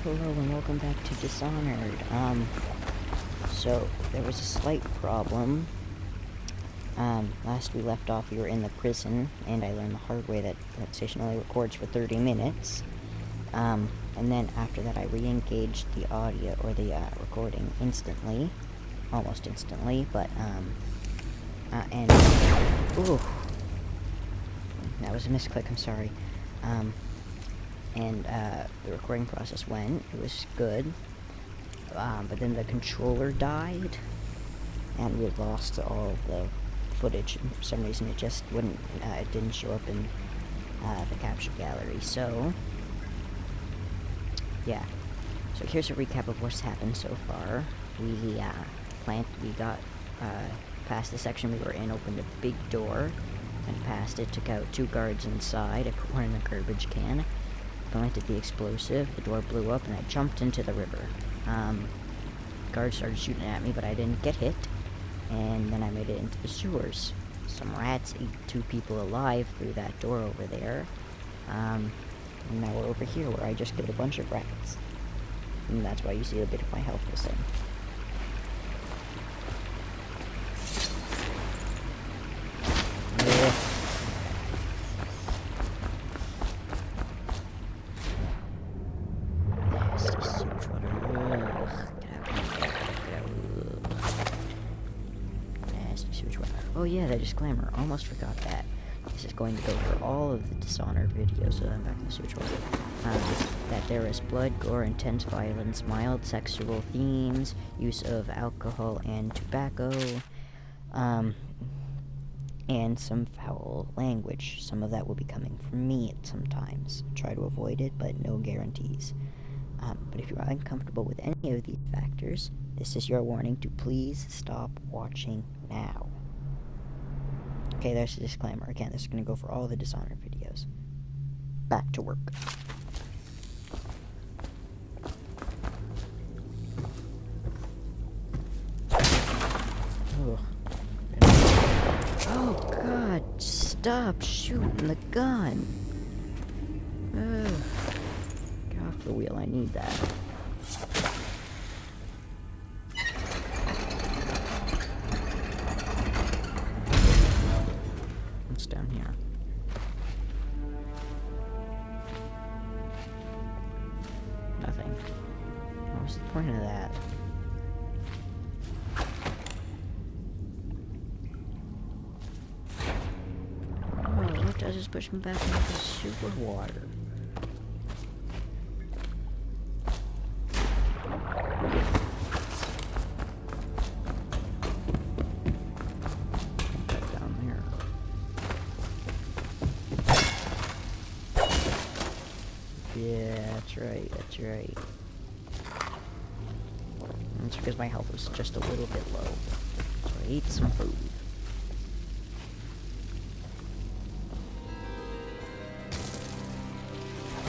Hello and welcome back to Dishonored. So there was a slight problem. Last we left off, we were in the prison, and I learned the hard way that that station only records for 30 minutes. And then after that, I re-engaged the audio, or the, recording instantly. Almost instantly, but, and, ooh. That was a misclick, I'm sorry. The recording process went. It was good. But then the controller died, and we lost all the footage. For some reason, it just wouldn't, it didn't show up in, the capture gallery. So, yeah. So here's a recap of what's happened so far. We got, past the section we were in, opened a big door, and past it, took out 2 guards inside. I put one in a garbage can, planted the explosive, the door blew up, and I jumped into the river. Guards started shooting at me, but I didn't get hit, and then I made it into the sewers. Some rats ate 2 people alive through that door over there, and now we're over here where I just killed a bunch of rats. And that's why you see a bit of my health missing. Oh yeah, the disclaimer. Almost forgot that. This is going to go for all of the Dishonored videos, so I'm back in the sewage water. That there is blood, gore, intense violence, mild sexual themes, use of alcohol and tobacco, and some foul language. Some of that will be coming from me at sometimes. Try to avoid it, but no guarantees. But if you are uncomfortable with any of these factors, this is your warning to please stop watching now. Okay, there's the disclaimer. Again, this is going to go for all the Dishonored videos. Back to work. Ugh. Oh, God. Stop shooting the gun. Ugh. Get off the wheel. I need that. Down here. Nothing. What was the point of that? Oh, look, I just pushed me back into the super water. Yeah, that's right, that's right. And it's because my health was just a little bit low. So I ate some food.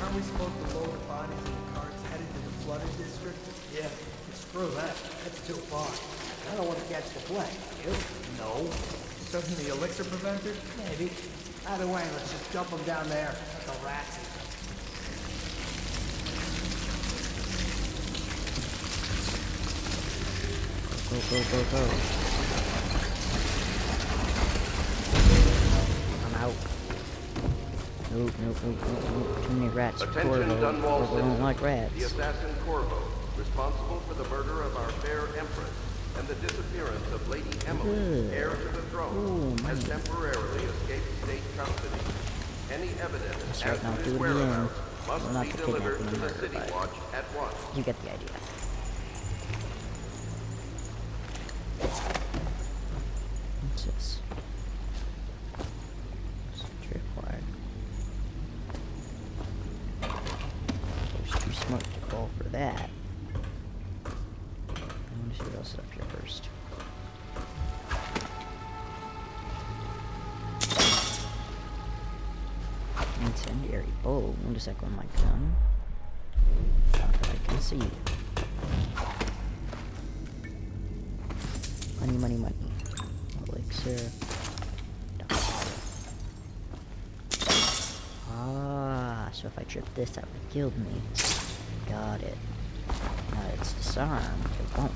Aren't we supposed to load the bodies in the carts headed to the flooded district? Yeah, screw that. That's too far. I don't want to catch the plague. You? No. Doesn't the elixir prevent it? Maybe. Either way, let's just dump them down there. Let the rats eat them. Go, go, go, go. I'm out. Nope, nope, nope, nope, nope. Too many rats. Attention, Dunwall I don't like citizens. rats. The assassin Corvo, responsible for the murder of our fair empress and the disappearance of Lady Emily, heir to the throne, has temporarily escaped state custody. Any evidence That's as right, now to do his it whereabouts again. must Well, not be the delivered kidnapping to the murder, City but Watch at once. you get the idea. What's this? It's a tripwire. I was too smart to fall for that. I want to see what else is up here first. Incendiary bulb. What does that go on my gun? Not that I can see. Money, money, money. Elixir. Ah, so if I tripped this, that would have killed me. Got it. Now it's disarmed. It won't.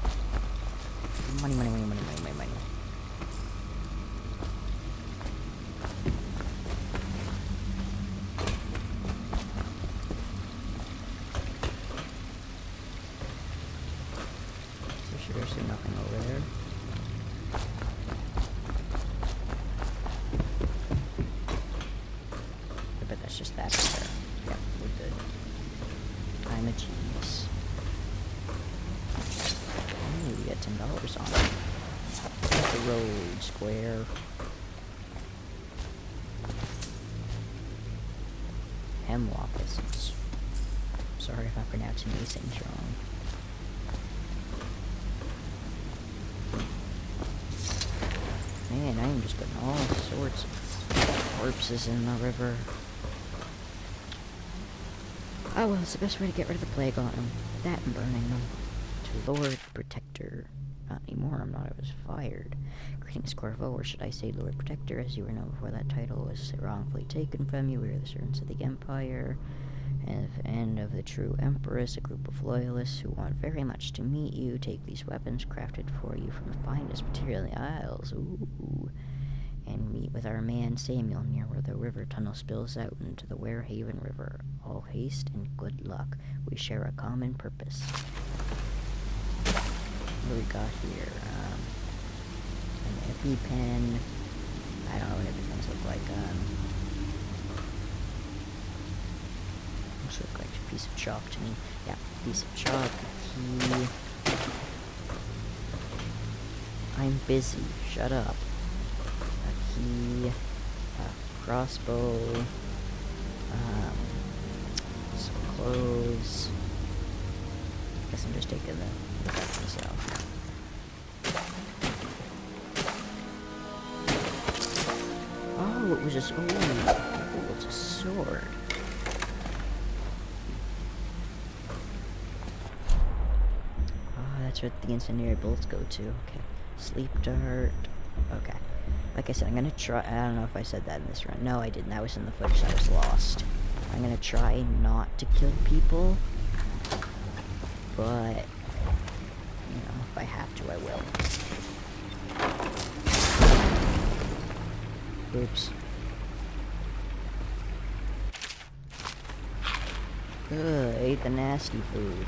Money, money, money, money, money, money, money. So sure there's nothing over there. I bet that's just that there. Yep, we're good. I'm a genius. Ooh, we got $10 on it. That's the road square. Hemlock essence. Sorry if I'm pronouncing these things wrong. Man, I am just putting all sorts of corpses in the river. Oh well, it's the best way to get rid of the plague on them. That and burning them. To Lord Protector. Not anymore, I'm not, I was fired. Greetings, Corvo, or should I say Lord Protector, as you were known before that title was wrongfully taken from you. We are the servants of the Empire, and of the true Empress, a group of loyalists who want very much to meet you. Take these weapons crafted for you from the finest material in the Isles. Ooh. And meet with our man Samuel near where the river tunnel spills out into the Warehaven River. All haste and good luck. We share a common purpose. What do we got here? An EpiPen. I don't know what EpiPens look like. Looks look like a piece of chalk to me. Yeah, piece of chalk. Key. I'm busy. Shut up. A key. A crossbow. Some clothes. Guess I'm just taking the weapons out. Oh, it was just. Oh, it's a sword. Oh, that's what the incendiary bullets go to. Okay. Sleep dart. Okay. Like I said, I'm gonna try. I don't know if I said that in this run. No, I didn't. That was in the footage. I was lost. I'm gonna try not to kill people. But, you know, if I have to, I will. Oops. Ugh, I ate the nasty food.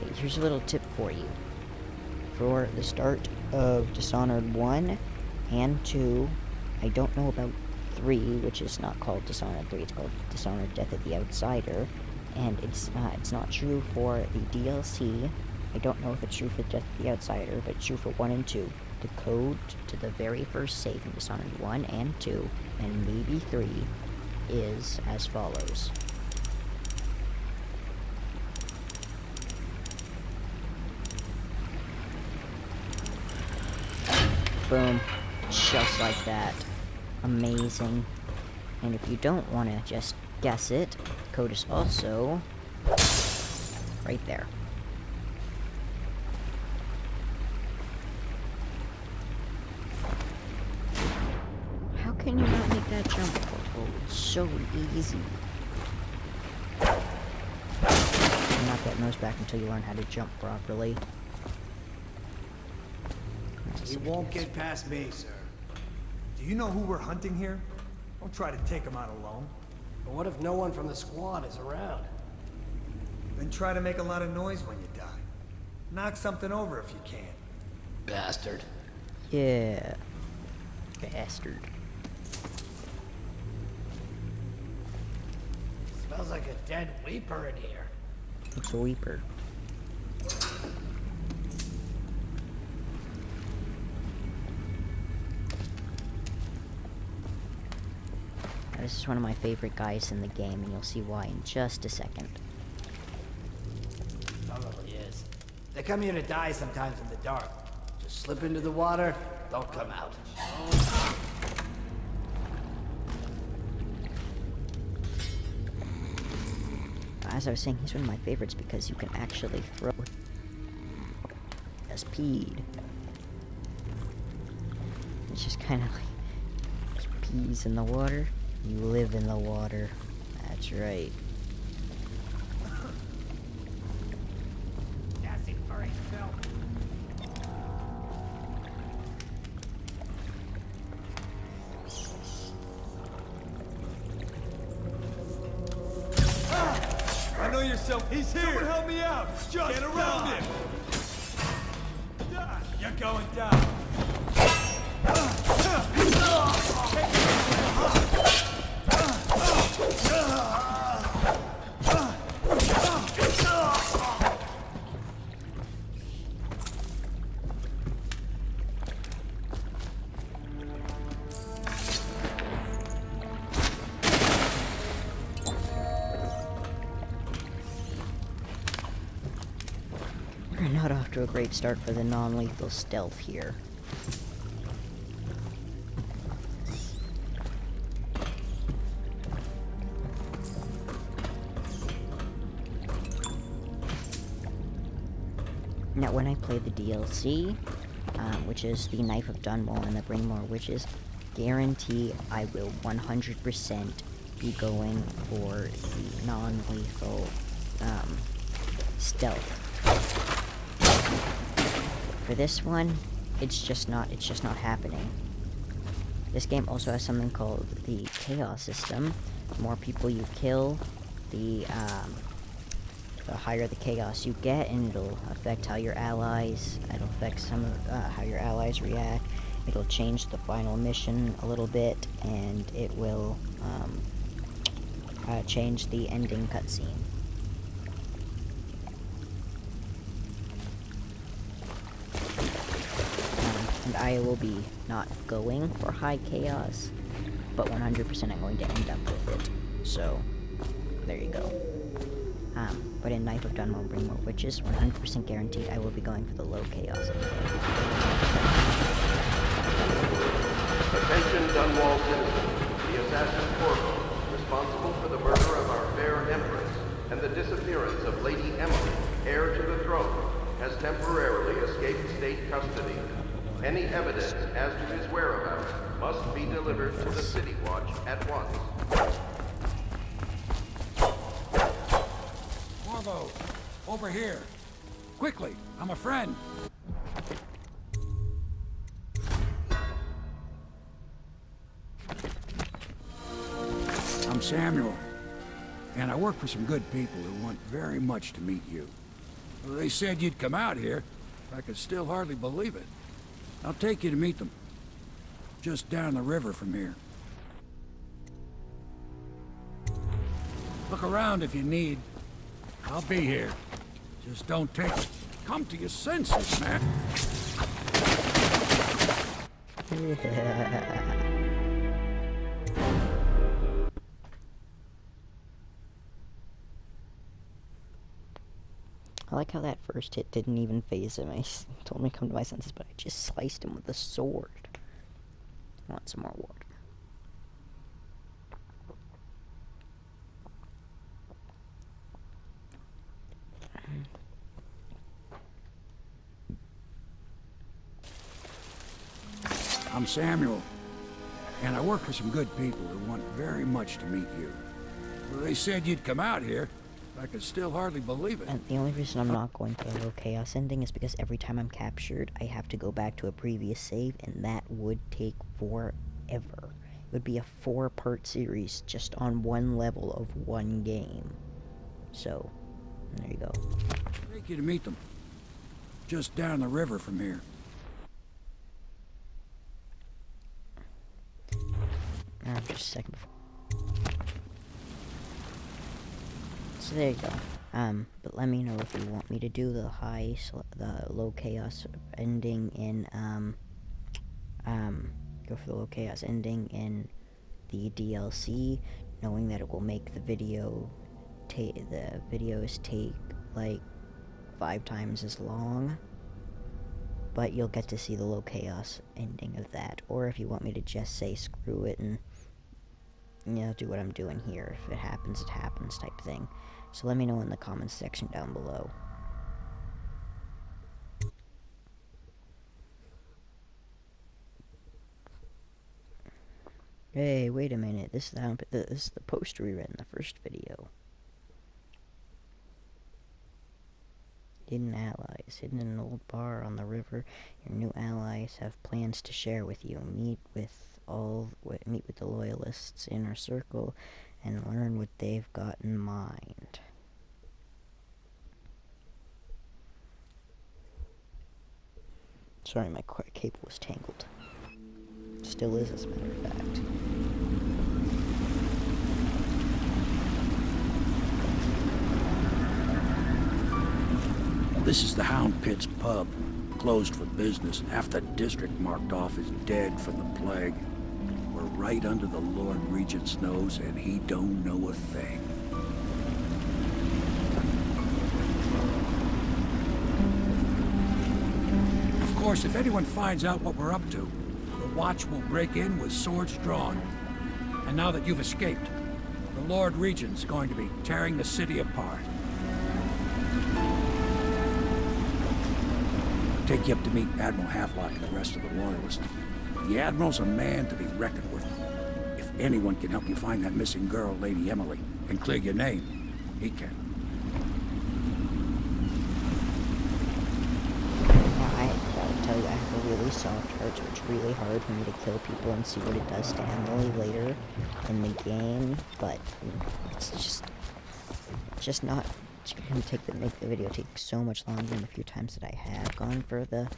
Hey, here's a little tip for you. For the start of Dishonored 1 and 2, I don't know about 3, which is not called Dishonored 3, it's called Dishonored Death of the Outsider, and it's not true for the DLC. I don't know if it's true for Death of the Outsider, but it's true for 1 and 2. The code to the very first save in Dishonored 1 and 2, and maybe 3, is as follows. Boom. Just like that. Amazing. And if you don't want to just guess it, the code is also right there. How can you not make that jump? Oh, it's so easy. You're not getting those back until you learn how to jump properly. You won't get past me, sir. Do you know who we're hunting here? Don't try to take him out alone. But what if no one from the squad is around? Then try to make a lot of noise when you die. Knock something over if you can. Bastard. Yeah. Bastard. Smells like a dead weeper in here. Looks a weeper. This is one of my favorite guys in the game, and you'll see why in just a second. Probably is. They come here to die sometimes in the dark. Just slip into the water, don't come out. As I was saying, he's one of my favorites because you can actually throw as peed. It's just kind of like peas in the water. You live in the water. That's right. That's it for himself. I know yourself. He's here. Someone help me out. Just get around him. You're going down. We're not off to a great start for the non-lethal stealth here. Now, when I play the DLC, which is the Knife of Dunwall and the Bring More Witches, guarantee I will 100% be going for the non-lethal stealth. For this one, it's just not happening. This game also has something called the chaos system. The more people you kill, the higher the chaos you get, and it'll affect how your allies. It'll affect how your allies react. It'll change the final mission a little bit, and it will change the ending cutscene. And I will be not going for high chaos, but 100% I'm going to end up with it. So, there you go. But in Knife of Dunwall Bring More Witches, 100% guaranteed I will be going for the low chaos. Attention Dunwall citizens. The assassin Corvo, responsible for the murder of our fair Empress and the disappearance of Lady Emily, heir to the throne, has temporarily escaped state custody. Any evidence as to his whereabouts must be delivered to the City Watch at once. Corvo, over here. Quickly, I'm a friend. I'm Samuel, and I work for some good people who want very much to meet you. Well, they said you'd come out here. I could still hardly believe it. I'll take you to meet them. Just down the river from here. Look around if you need. I'll be here. Just don't come to your senses, man. I like how that first hit didn't even phase him. I told him to come to my senses, but I just sliced him with a sword. I want some more water. I'm Samuel, and I work for some good people who want very much to meet you. Well, they said you'd come out here. I could still hardly believe it. And the only reason I'm not going for a low chaos ending is because every time I'm captured, I have to go back to a previous save, and that would take forever. It would be a 4-part series just on one level of one game. So, there you go. Take you to meet them. Just down the river from here. Just a second before. So there you go. But let me know if you want me to do the low chaos ending in, go for the low chaos ending in the DLC, knowing that it will make the videos take, like, 5 times as long. But you'll get to see the low chaos ending of that. Or if you want me to just say screw it and, do what I'm doing here. If it happens type thing. So let me know in the comments section down below. Hey, wait a minute. This is the poster we read in the first video. Hidden allies. Hidden in an old bar on the river. Your new allies have plans to share with you. Meet with the loyalists' inner circle and learn what they've got in mind. Sorry, my cable was tangled. Still is, as a matter of fact. This is the Hound Pit's pub. Closed for business. Half the district marked off as dead from the plague. We're right under the Lord Regent's nose, and he don't know a thing. Of course, if anyone finds out what we're up to, the Watch will break in with swords drawn. And now that you've escaped, the Lord Regent's going to be tearing the city apart. Take you up to meet Admiral Havelock and the rest of the Loyalists. The Admiral's a man to be reckoned with. If anyone can help you find that missing girl, Lady Emily, and clear your name, he can. I gotta tell you, I have a really soft heart, so it's really hard for me to kill people and see what it does to Emily later in the game, but it's just not. It's gonna make the video take so much longer than the few times that I have gone for the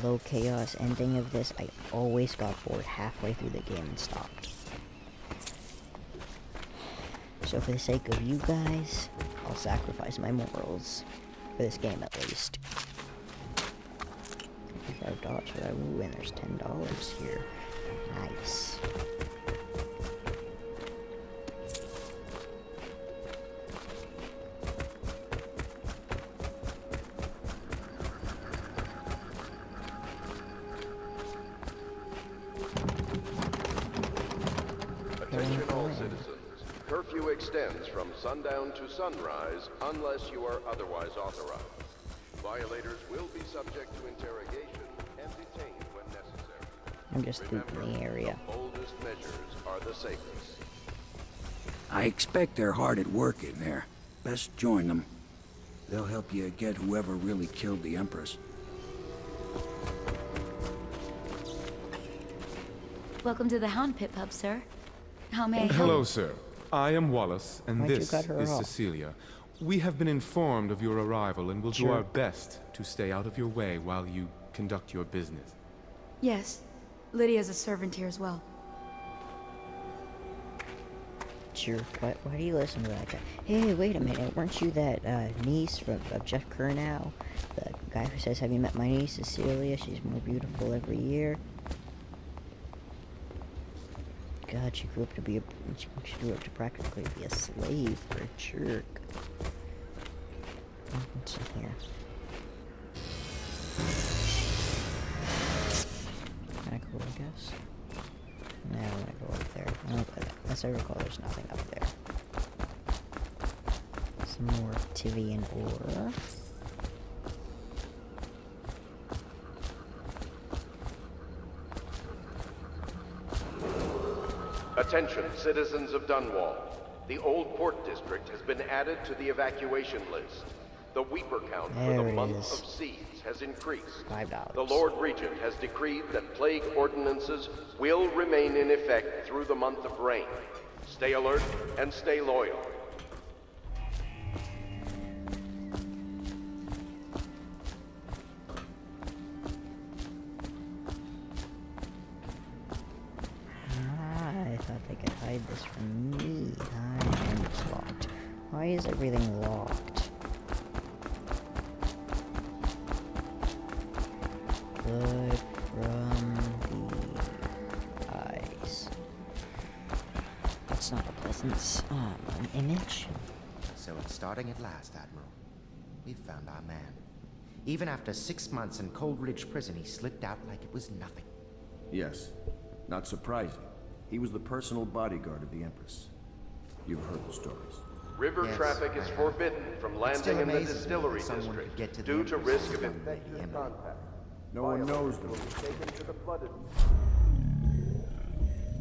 low chaos ending of this. I always got bored halfway through the game and stopped. So for the sake of you guys, I'll sacrifice my morals. For this game at least. $5 for that. Ooh, and there's $10 here. Nice. Attention all citizens. Curfew extends from sundown to sunrise unless you are otherwise authorized. Violators will be subject to interrogation and detained when necessary. I'm just looting the area. The boldest measures are the safest. I expect they're hard at work in there. Best join them. They'll help you get whoever really killed the Empress. Welcome to the Hound Pit Pub, sir. How may I help? Hello, sir. I am Wallace, and Why'd you this cut her is off? Cecilia. We have been informed of your arrival and will do Sure. our best to stay out of your way while you conduct your business. Yes. Lydia's a servant here as well. Sure. Why do you listen to that guy? Hey, wait a minute. Weren't you that niece of Jeff Curnow? The guy who says, "Have you met my niece, Cecilia? She's more beautiful every year." God, she grew up to practically be a slave for a jerk. What's in here? Kinda cool, I guess. No, I'm gonna go up there. As I recall, there's nothing up there. Some more Tivian ore. Attention, citizens of Dunwall. The Old Port District has been added to the evacuation list. The Weeper count for There the it month is. of siege has increased. $5. The Lord Regent has decreed that plague ordinances will remain in effect through the month of rain. Stay alert and stay loyal. I thought they could hide this from me. And it's locked. Why is everything locked? Blood from the eyes. That's not a pleasant image. So it's starting at last, Admiral. We've found our man. Even after 6 months in Cold Ridge Prison, he slipped out like it was nothing. Yes. Not surprising. He was the personal bodyguard of the Empress. You've heard the stories. River Yes, traffic is I have. forbidden from It still landing in the amazes me distillery that someone district could get to the due to Empress risk of from Lady infectious Emily. contact. No one knows them. Taken to the flooded.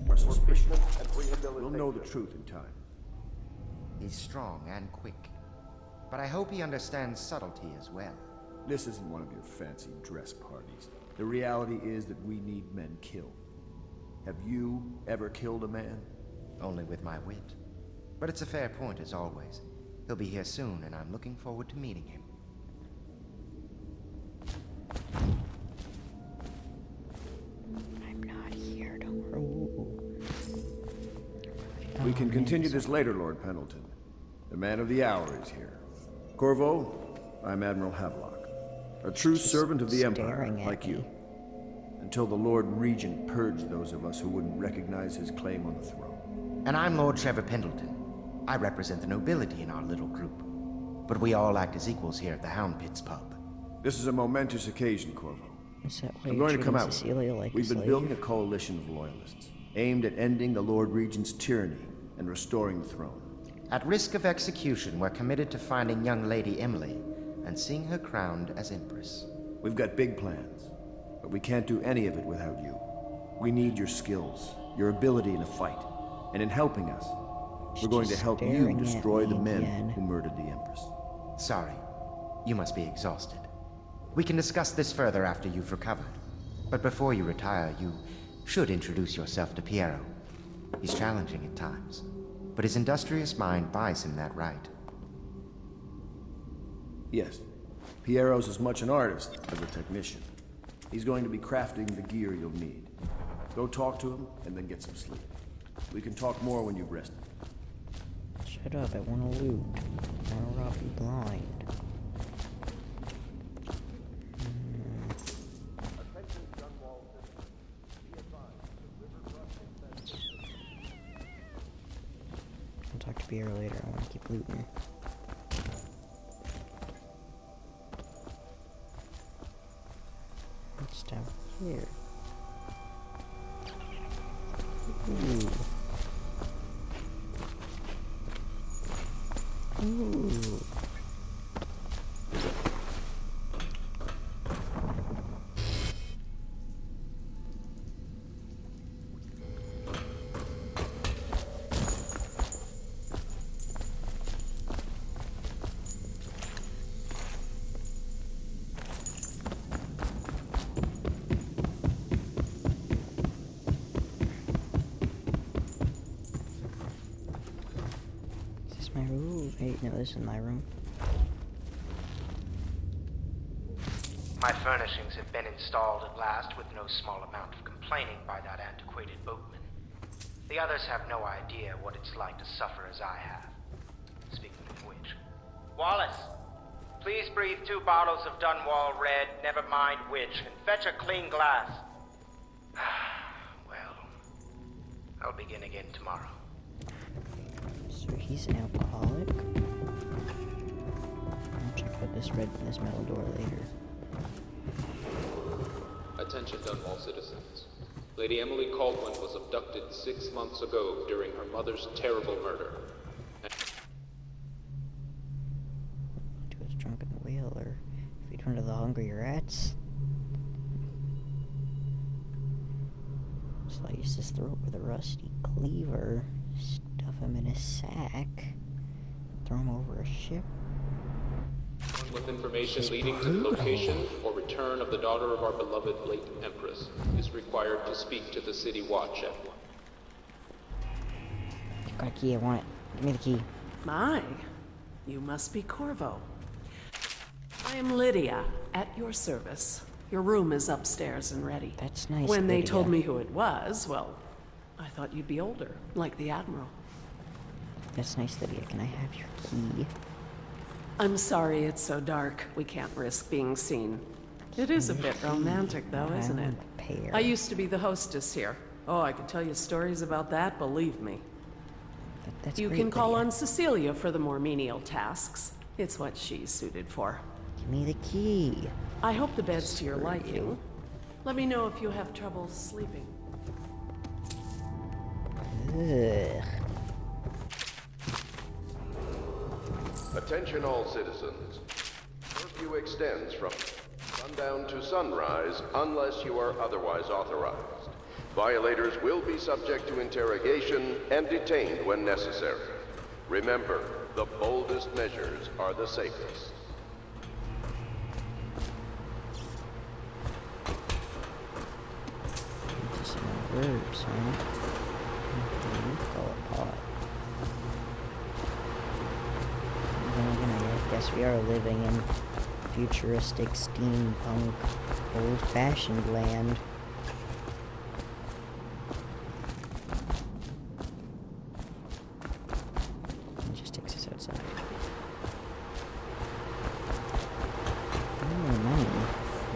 Our suspicion. treatment and We'll rehabilitation. know the truth in time. He's strong and quick. But I hope he understands subtlety as well. This isn't one of your fancy dress parties. The reality is that we need men killed. Have you ever killed a man? Only with my wit. But it's a fair point as always. He'll be here soon, and I'm looking forward to meeting him. I'm not here, don't worry. We can continue this later, Lord Pendleton. The man of the hour is here. Corvo, I'm Admiral Havelock. A true servant of the Empire, staring at like me. you. Until the Lord Regent purged those of us who wouldn't recognize his claim on the throne. And I'm Lord Trevor Pendleton. I represent the nobility in our little group. But we all act as equals here at the Hound Pits pub. This is a momentous occasion, Corvo. Is that why I'm you're going to come treating out with Cecilia you. like We've a been slave? building a coalition of loyalists, aimed at ending the Lord Regent's tyranny and restoring the throne. At risk of execution, we're committed to finding young Lady Emily and seeing her crowned as Empress. We've got big plans, but we can't do any of it without you. We need your skills, your ability in a fight, and in helping us, we're going to help you staring at destroy the me men again. who murdered the Empress. Sorry. You must be exhausted. We can discuss this further after you've recovered. But before you retire, you should introduce yourself to Piero. He's challenging at times, but his industrious mind buys him that right. Yes, Piero's as much an artist as a technician. He's going to be crafting the gear you'll need. Go talk to him, and then get some sleep. We can talk more when you've rested. Shut up, I want to loot. I want to rob you blind. I'll talk to Pierre later, I want to keep looting. What's down here? Ooh. Ooh. Is this my room? Wait, no, this is my room. My furnishings have been installed at last with no small amount of complaining by that antiquated boatman. The others have no idea what it's like to suffer as I have. Speaking of which... Wallace! Please breathe 2 bottles of Dunwall Red, never mind which, and fetch a clean glass. Well, I'll begin again tomorrow. So he's an alcoholic? I'll check out this metal door later. Attention Dunwall citizens. Lady Emily Caldwell was abducted 6 months ago during her mother's terrible murder. To his drunken whaler. Feed one of the hungry rats. Slice his throat with a rusty cleaver. Stuff him in a sack. Throw him over a ship. With information leading to the location or return of the daughter of our beloved late Empress is required to speak to the City Watch at 1. I've got a key, I want it. Give me the key. My, you must be Corvo. I am Lydia, at your service. Your room is upstairs and ready. That's nice, When they Lydia. told me who it was, well, I thought you'd be older, like the Admiral. That's nice, Lydia. Can I have your key? I'm sorry it's so dark. We can't risk being seen. It is a bit romantic, though, isn't it? I used to be the hostess here. Oh, I could tell you stories about that, believe me. That's You great, can call Lydia. on Cecilia for the more menial tasks. It's what she's suited for. Give me the key. I hope the bed's to your Screw liking. you. Let me know if you have trouble sleeping. Ugh. Attention all citizens. Curfew extends from sundown to sunrise unless you are otherwise authorized. Violators will be subject to interrogation and detained when necessary. Remember, the boldest measures are the safest. Just some herbs, huh? Call it pot. And then again, I guess we are living in futuristic steampunk old-fashioned land. It just takes us outside.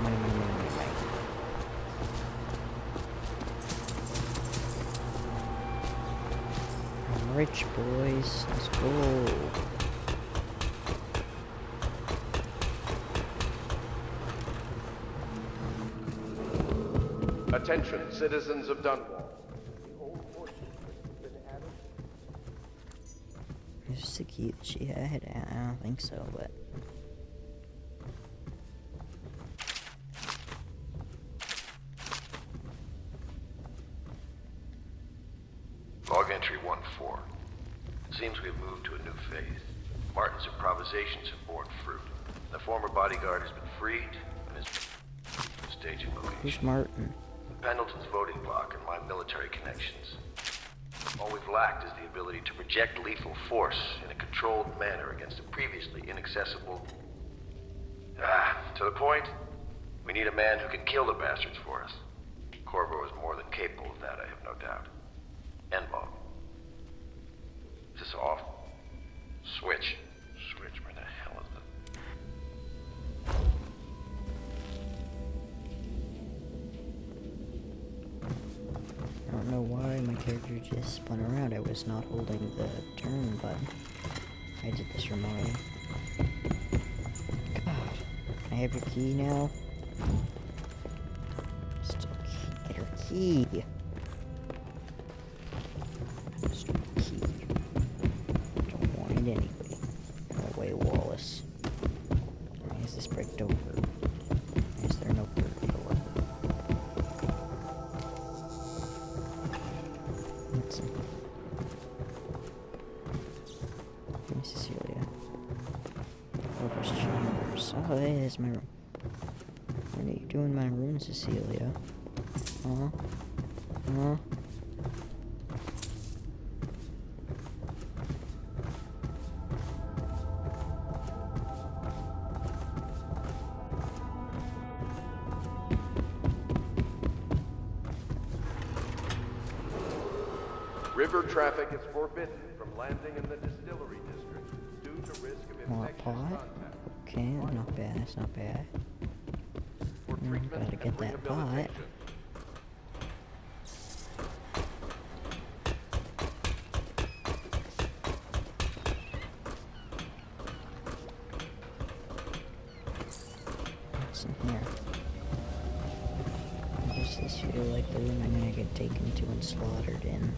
Money. I'm rich, boys. Let's go. Attention, citizens of Dunwall. Is this the key that she had? I don't think so, but... Log entry 1-4. It seems we've moved to a new phase. Martin's improvisations have borne fruit. The former bodyguard has been freed and is staging location. Who's Martin? Pendleton's voting block and my military connections. All we've lacked is the ability to project lethal force in a controlled manner against a previously inaccessible... to the point, we need a man who can kill the bastards for us. Corvo is more than capable of that, I have no doubt. N-Bomb. Is this off? Switch. Switch, where the hell is it? I don't know why my character just spun around. I was not holding the turn button. I did this remotely. God. Can I have your key now? Still can't get her key. Still key. Don't want it anyway. No way, Wallace. Why is this brick over? Why is there no brick door? Let's see. Hey, Cecilia. Over's chambers. Oh, hey, there's my room. What are you doing in my room, Cecilia? Huh? Huh? River traffic is forbidden from landing in the distillery district due to risk of Want infectious pot? contact. Okay, not bad, that's not bad. For treatment Gotta get and that pot. rehabilitation. What's in here? Does this feel like the room I'm gonna get taken to and slaughtered in?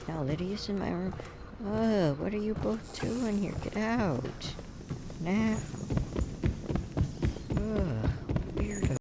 Now, Lydia's in my room. Oh, what are you both doing here? Get out. Now.